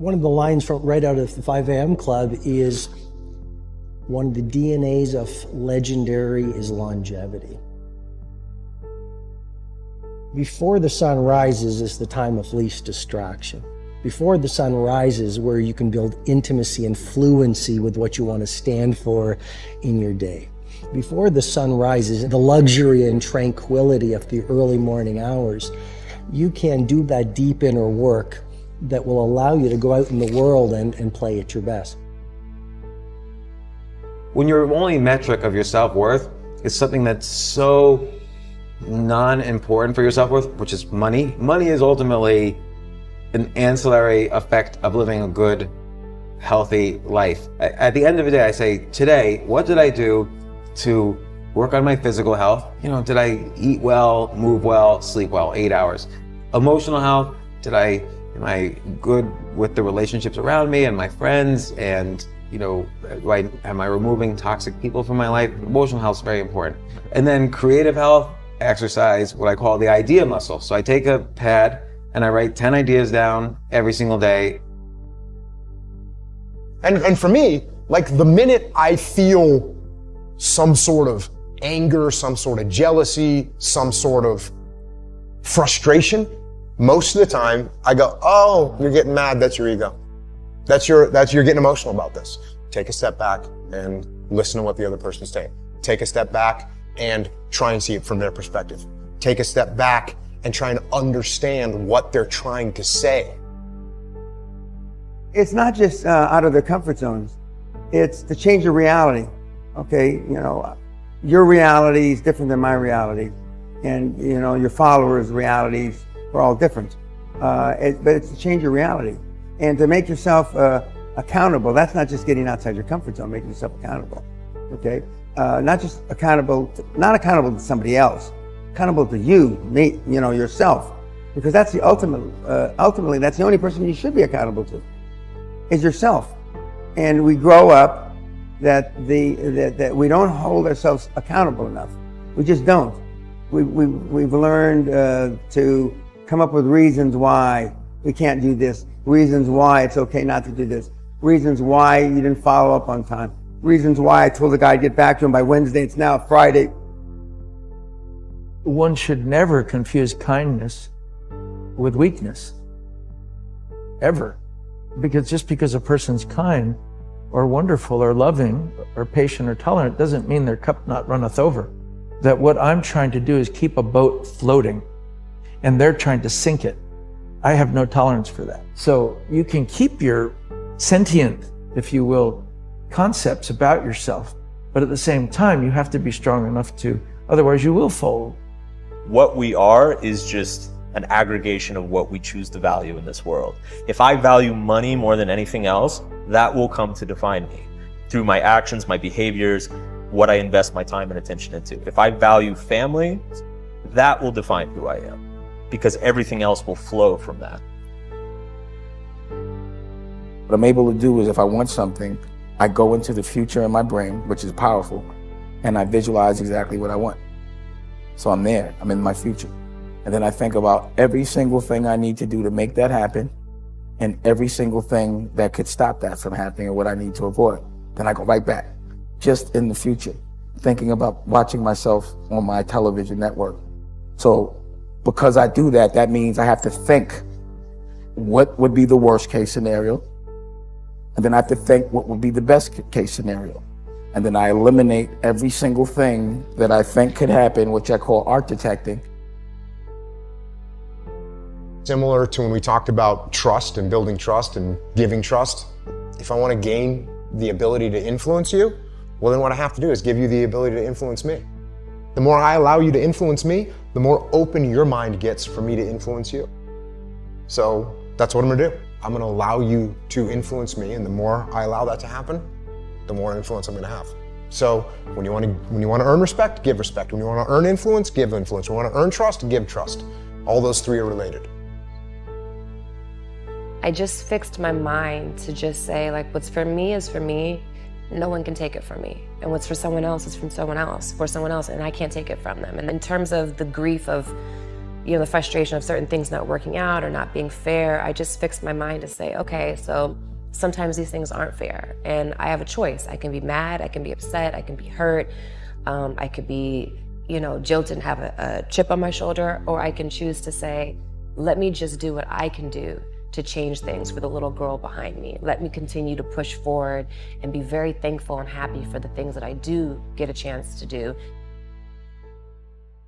One of the lines from right out of the 5 a.m. Club is, one of the DNAs of legendary is longevity. Before the sun rises is the time of least distraction. Before the sun rises, where you can build intimacy and fluency with what you want to stand for in your day. Before the sun rises, the luxury and tranquility of the early morning hours, you can do that deep inner work that will allow you to go out in the world and play at your best. When your only metric of your self-worth is something that's so non-important for your self-worth, which is money. Money is ultimately an ancillary effect of living a good, healthy life. At the end of the day, I say, today, what did I do to work on my physical health? Did I eat well, move well, sleep well, 8 hours? Emotional health, am I good with the relationships around me and my friends? And am I removing toxic people from my life? Emotional health is very important. And then creative health, exercise, what I call the idea muscle. So I take a pad and I write 10 ideas down every single day. And for me, like the minute I feel some sort of anger, some sort of jealousy, some sort of frustration, most of the time I go, oh, you're getting mad, that's your ego. You're getting emotional about this. Take a step back and listen to what the other person's saying. Take a step back and try and see it from their perspective. Take a step back and try and understand what they're trying to say. It's not just out of their comfort zones. It's to change your reality. Okay, your reality is different than my reality. And your followers' realities are all different. But it's to change your reality. And to make yourself accountable. That's not just getting outside your comfort zone, making yourself accountable. Okay? Not just accountable, not accountable to somebody else, accountable to you, yourself. Because that's the ultimately, that's the only person you should be accountable to, is yourself. And we grow up that we don't hold ourselves accountable enough. We just don't. We've learned to come up with reasons why we can't do this, reasons why it's okay not to do this, reasons why you didn't follow up on time, reasons why I told the guy to get back to him by Wednesday, it's now Friday. One should never confuse kindness with weakness, ever. Because just because a person's kind or wonderful or loving or patient or tolerant doesn't mean their cup not runneth over. That what I'm trying to do is keep a boat floating and they're trying to sink it. I have no tolerance for that. So you can keep your sentient, if you will, concepts about yourself, but at the same time, you have to be strong enough to, otherwise you will fold. What we are is just an aggregation of what we choose to value in this world. If I value money more than anything else, that will come to define me through my actions, my behaviors, what I invest my time and attention into. If I value family, that will define who I am, because everything else will flow from that. What I'm able to do is, if I want something, I go into the future in my brain, which is powerful, and I visualize exactly what I want. So I'm there, I'm in my future. And then I think about every single thing I need to do to make that happen, and every single thing that could stop that from happening or what I need to avoid. Then I go right back, just in the future, thinking about watching myself on my television network. So because I do that, that means I have to think what would be the worst case scenario, and then I have to think what would be the best case scenario. And then I eliminate every single thing that I think could happen, which I call art detecting. Similar to when we talked about trust and building trust and giving trust, if I want to gain the ability to influence you, well then what I have to do is give you the ability to influence me. The more I allow you to influence me, the more open your mind gets for me to influence you. So that's what I'm gonna do. I'm gonna allow you to influence me, and the more I allow that to happen, the more influence I'm gonna have. So when you wanna earn respect, give respect. When you wanna earn influence, give influence. When you wanna earn trust, give trust. All those three are related. I just fixed my mind to just say, like, what's for me is for me. No one can take it from me. And what's for someone else is from someone else, for someone else, and I can't take it from them. And in terms of the grief of the frustration of certain things not working out or not being fair, I just fixed my mind to say, okay, so sometimes these things aren't fair and I have a choice. I can be mad, I can be upset, I can be hurt, I could be, jilted and have a chip on my shoulder, or I can choose to say, let me just do what I can do to change things for the little girl behind me. Let me continue to push forward and be very thankful and happy for the things that I do get a chance to do,